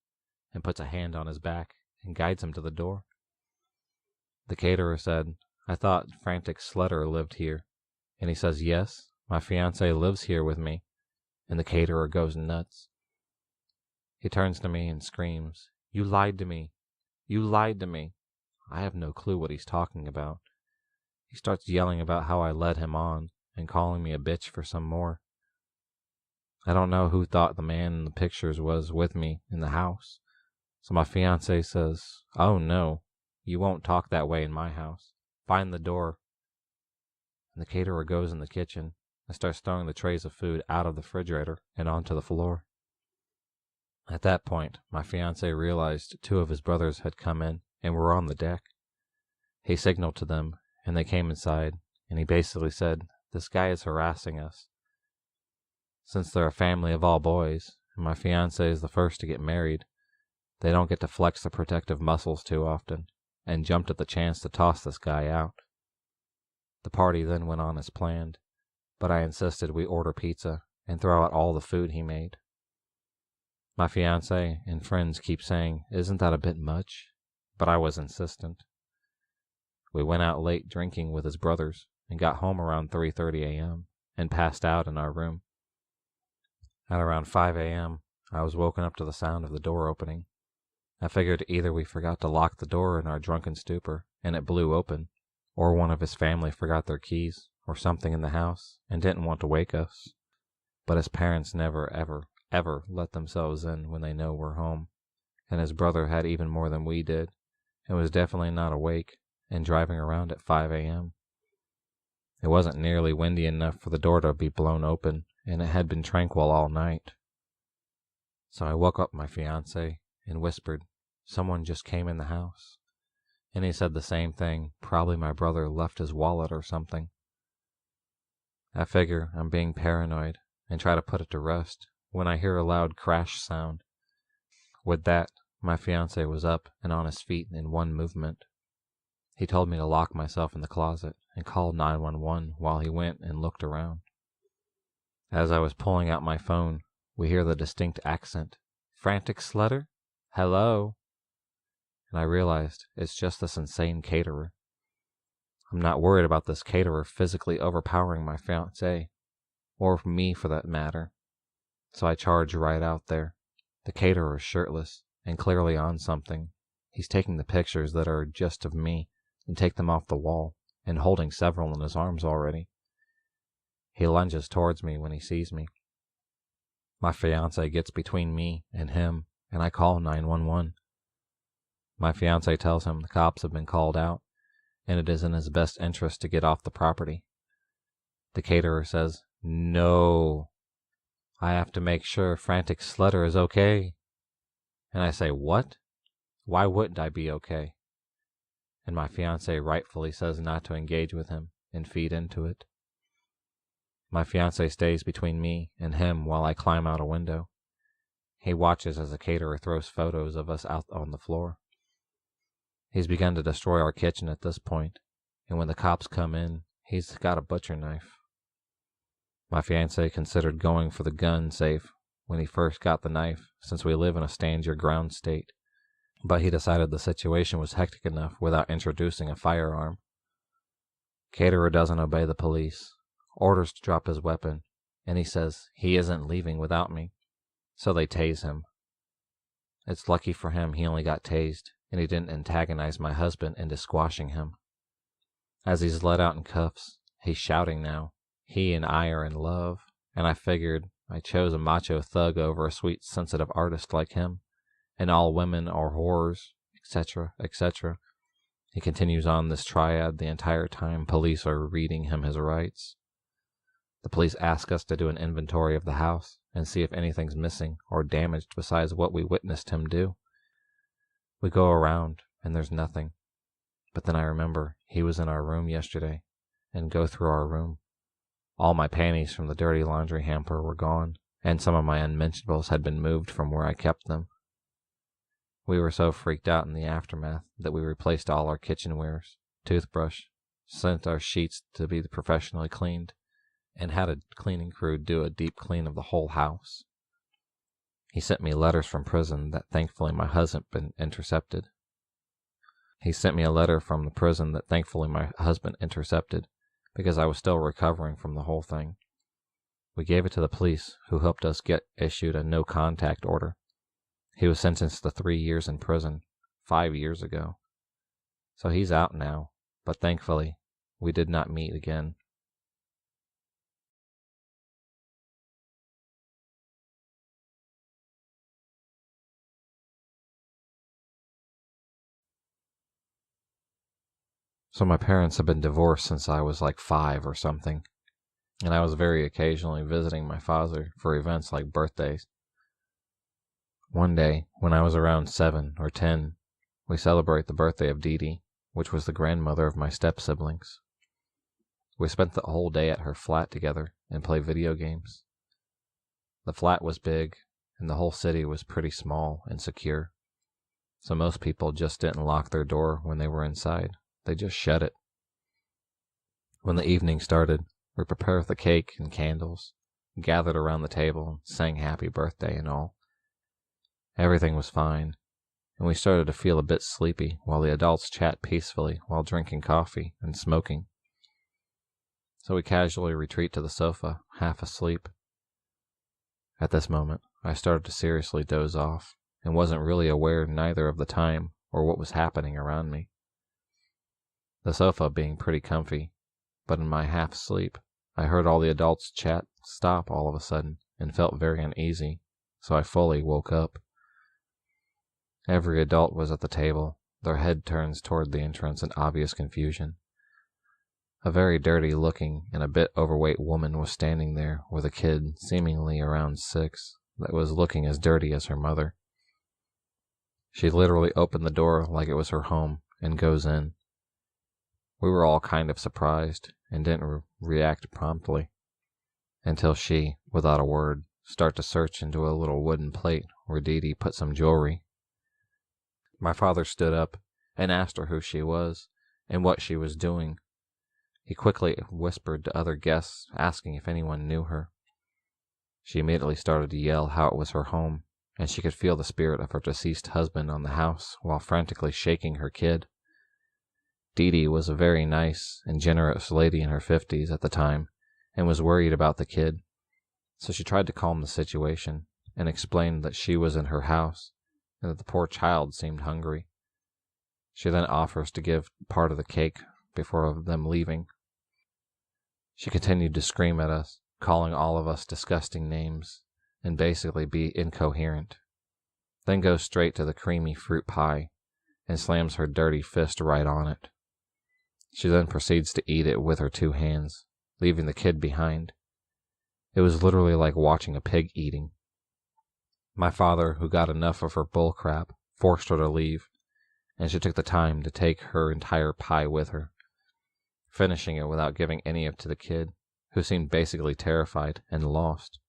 and puts a hand on his back and guides him to the door. The caterer said, "I thought Frantic Slutter lived here." And he says, "Yes, my fiancée lives here with me." And the caterer goes nuts. He turns to me and screams, "You lied to me. You lied to me." I have no clue what he's talking about. He starts yelling about how I led him on and calling me a bitch for some more. I don't know who thought the man in the pictures was with me in the house. So my fiancée says, "Oh no, you won't talk that way in my house. Find the door." And the caterer goes in the kitchen and starts throwing the trays of food out of the refrigerator and onto the floor. At that point, my fiancé realized 2 of his brothers had come in and were on the deck. He signaled to them, and they came inside, and he basically said, "This guy is harassing us." Since they're a family of all boys, and my fiancé is the first to get married, they don't get to flex the protective muscles too often, and jumped at the chance to toss this guy out. The party then went on as planned, but I insisted we order pizza and throw out all the food he made. My fiancée and friends keep saying, "Isn't that a bit much?" But I was insistent. We went out late drinking with his brothers and got home around 3:30 a.m. and passed out in our room. At around 5 a.m., I was woken up to the sound of the door opening. I figured either we forgot to lock the door in our drunken stupor and it blew open, or one of his family forgot their keys or something in the house and didn't want to wake us. But his parents never, ever let themselves in when they know we're home, and his brother had even more than we did and was definitely not awake and driving around at 5 a.m. It wasn't nearly windy enough for the door to be blown open, and it had been tranquil all night. So I woke up my fiancé and whispered, "Someone just came in the house." And he said the same thing, probably my brother left his wallet or something. I figure I'm being paranoid and try to put it to rest when I hear a loud crash sound. With that, my fiancé was up and on his feet in one movement. He told me to lock myself in the closet and call 911 while he went and looked around. As I was pulling out my phone, we hear the distinct accent, "Frantic Slutter? Hello?" And I realized it's just this insane caterer. I'm not worried about this caterer physically overpowering my fiancée, or me for that matter. So I charge right out there. The caterer is shirtless and clearly on something. He's taking the pictures that are just of me and take them off the wall, and holding several in his arms already. He lunges towards me when he sees me. My fiancé gets between me and him, and I call 911. My fiancé tells him the cops have been called out, and it is in his best interest to get off the property. The caterer says, "No, I have to make sure Frantic Slutter is okay." And I say, "What? Why wouldn't I be okay?" And my fiancé rightfully says not to engage with him and feed into it. My fiancé stays between me and him while I climb out a window. He watches as the caterer throws photos of us out on the floor. He's begun to destroy our kitchen at this point, and when the cops come in, he's got a butcher knife. My fiancé considered going for the gun safe when he first got the knife, since we live in a stand your ground state, but he decided the situation was hectic enough without introducing a firearm. Caterer doesn't obey the police, orders to drop his weapon, and he says he isn't leaving without me, so they tase him. It's lucky for him he only got tased, and he didn't antagonize my husband into squashing him. As he's let out in cuffs, he's shouting now. He and I are in love, and I figured I chose a macho thug over a sweet, sensitive artist like him, and all women are whores, etc., etc. He continues on this triad the entire time police are reading him his rights. The police ask us to do an inventory of the house and see if anything's missing or damaged besides what we witnessed him do. We go around, and there's nothing. But then I remember he was in our room yesterday, and go through our room. All my panties from the dirty laundry hamper were gone, and some of my unmentionables had been moved from where I kept them. We were so freaked out in the aftermath that we replaced all our kitchenwares, toothbrush, sent our sheets to be professionally cleaned, and had a cleaning crew do a deep clean of the whole house. He sent me letters from prison that thankfully my husband intercepted. Because I was still recovering from the whole thing. We gave it to the police, who helped us get issued a no-contact order. He was sentenced to 3 years in prison 5 years ago. So he's out now, but thankfully, we did not meet again. So my parents have been divorced since I was like 5 or something, and I was very occasionally visiting my father for events like birthdays. One day, when I was around 7 or 10, we celebrate the birthday of Dee Dee, which was the grandmother of my step-siblings. We spent the whole day at her flat together and played video games. The flat was big, and the whole city was pretty small and secure. so most people just didn't lock their door when they were inside. They just shut it. When the evening started, we prepared the cake and candles, gathered around the table, and sang happy birthday and all. Everything was fine, and we started to feel a bit sleepy while the adults chat peacefully while drinking coffee and smoking. So we casually retreat to the sofa, half asleep. At this moment, I started to seriously doze off, and wasn't really aware neither of the time or what was happening around me. The sofa being pretty comfy, but in my half sleep, I heard all the adults' chat stop all of a sudden and felt very uneasy, so I fully woke up. Every adult was at the table, their head turns toward the entrance in obvious confusion. A very dirty-looking and a bit overweight woman was standing there with a kid, seemingly around 6, that was looking as dirty as her mother. She literally opened the door like it was her home and goes in. We were all kind of surprised and didn't react promptly until she, without a word, started to search into a little wooden plate where Dee put some jewelry. My father stood up and asked her who she was and what she was doing. He quickly whispered to other guests, asking if anyone knew her. She immediately started to yell how it was her home, and she could feel the spirit of her deceased husband on the house while frantically shaking her kid. Dee was a very nice and generous lady in her 50s at the time and was worried about the kid, so she tried to calm the situation and explained that she was in her house and that the poor child seemed hungry. She then offers to give part of the cake before them leaving. She continued to scream at us, calling all of us disgusting names, and basically be incoherent. Then goes straight to the creamy fruit pie and slams her dirty fist right on it. She then proceeds to eat it with her 2 hands, leaving the kid behind. It was literally like watching a pig eating. My father, who got enough of her bull crap, forced her to leave, and she took the time to take her entire pie with her, finishing it without giving any of it to the kid, who seemed basically terrified and lost.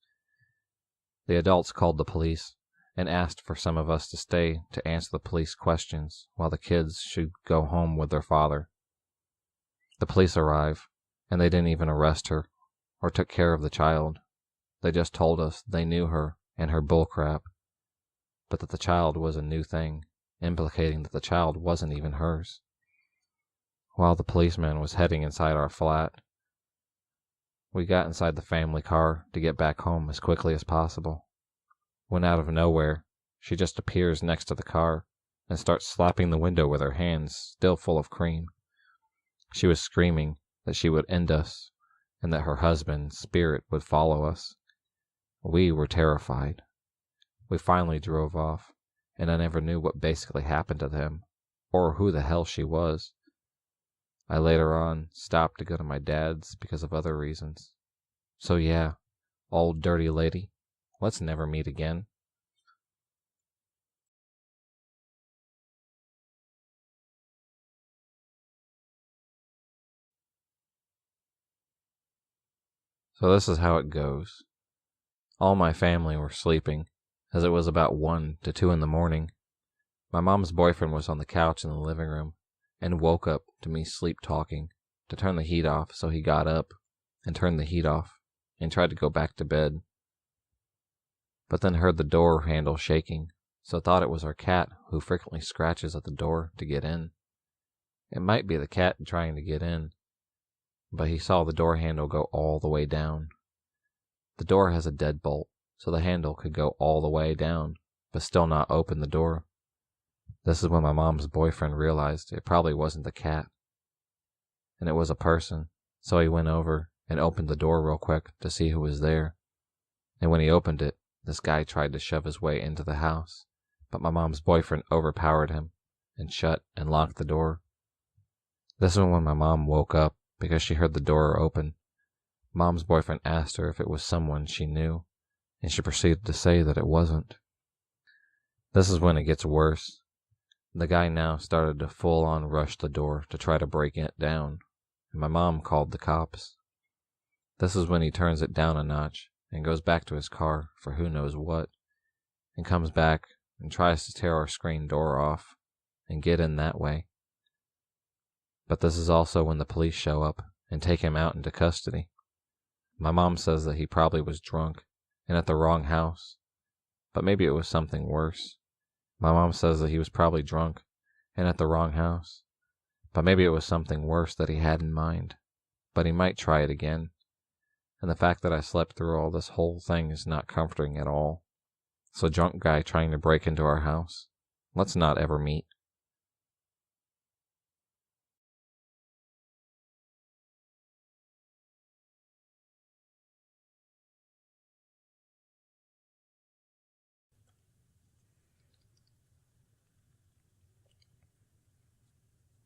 The adults called the police and asked for some of us to stay to answer the police questions while the kids should go home with their father. The police arrive, and they didn't even arrest her or took care of the child. They just told us they knew her and her bullcrap, but that the child was a new thing, implicating that the child wasn't even hers. While the policeman was heading inside our flat, we got inside the family car to get back home as quickly as possible, when out of nowhere, she just appears next to the car and starts slapping the window with her hands still full of cream. She was screaming that she would end us and that her husband's spirit would follow us. We were terrified. We finally drove off, and I never knew what basically happened to them or who the hell she was. I later on stopped to go to my dad's because of other reasons. So yeah, old dirty lady, let's never meet again. So this is how it goes. All my family were sleeping, as it was about 1 to 2 in the morning. My mom's boyfriend was on the couch in the living room and woke up to me sleep talking to turn the heat off, so he got up and turned the heat off and tried to go back to bed. But then heard the door handle shaking, so thought it was our cat who frequently scratches at the door to get in. It might be the cat trying to get in, but he saw the door handle go all the way down. The door has a deadbolt, so the handle could go all the way down, but still not open the door. This is when my mom's boyfriend realized it probably wasn't the cat, and it was a person, so he went over and opened the door real quick to see who was there. And when he opened it, this guy tried to shove his way into the house, but my mom's boyfriend overpowered him and shut and locked the door. This is when my mom woke up because she heard the door open. Mom's boyfriend asked her if it was someone she knew, and she proceeded to say that it wasn't. This is when it gets worse. The guy now started to full-on rush the door to try to break it down, and my mom called the cops. This is when he turns it down a notch and goes back to his car for who knows what, and comes back and tries to tear our screen door off and get in that way. But this is also when the police show up and take him out into custody. My mom says that he probably was drunk and at the wrong house, but maybe it was something worse. My mom says that he was probably drunk and at the wrong house, but maybe it was something worse that he had in mind. But he might try it again. And the fact that I slept through all this whole thing is not comforting at all. So drunk guy trying to break into our house, let's not ever meet.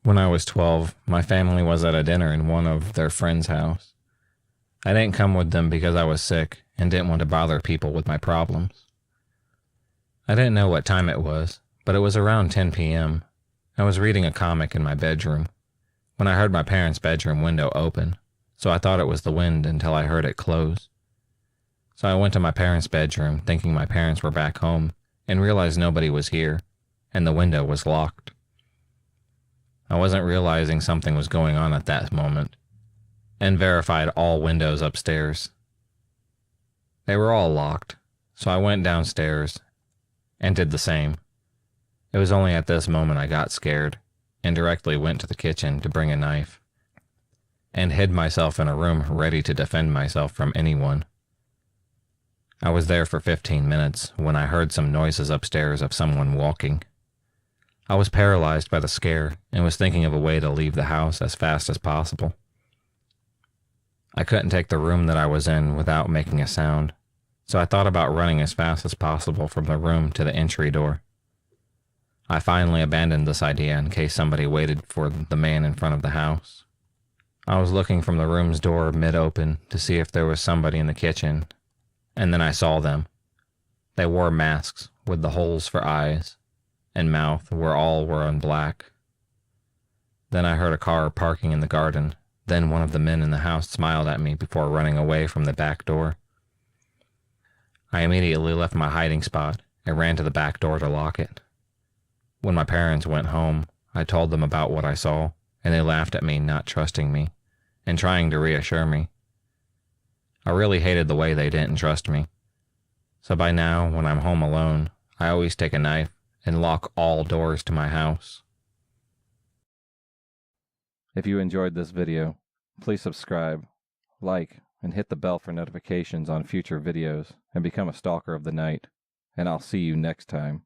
When I was 12, my family was at a dinner in one of their friends' house. I didn't come with them because I was sick and didn't want to bother people with my problems. I didn't know what time it was, but it was around 10 p.m. I was reading a comic in my bedroom when I heard my parents' bedroom window open, so I thought it was the wind until I heard it close. So I went to my parents' bedroom thinking my parents were back home and realized nobody was here and the window was locked. I wasn't realizing something was going on at that moment, and verified all windows upstairs. They were all locked, so I went downstairs and did the same. It was only at this moment I got scared and directly went to the kitchen to bring a knife and hid myself in a room ready to defend myself from anyone. I was there for 15 minutes when I heard some noises upstairs of someone walking. I was paralyzed by the scare and was thinking of a way to leave the house as fast as possible. I couldn't take the room that I was in without making a sound, so I thought about running as fast as possible from the room to the entry door. I finally abandoned this idea in case somebody waited for the man in front of the house. I was looking from the room's door mid-open to see if there was somebody in the kitchen, and then I saw them. They wore masks with the holes for eyes and mouth where all were on black. Then I heard a car parking in the garden. Then one of the men in the house smiled at me before running away from the back door. I immediately left my hiding spot and ran to the back door to lock it. When my parents went home, I told them about what I saw, and they laughed at me not trusting me and trying to reassure me. I really hated the way they didn't trust me. So by now, when I'm home alone, I always take a knife and lock all doors to my house. If you enjoyed this video, please subscribe, like, and hit the bell for notifications on future videos, and become a stalker of the night, and I'll see you next time.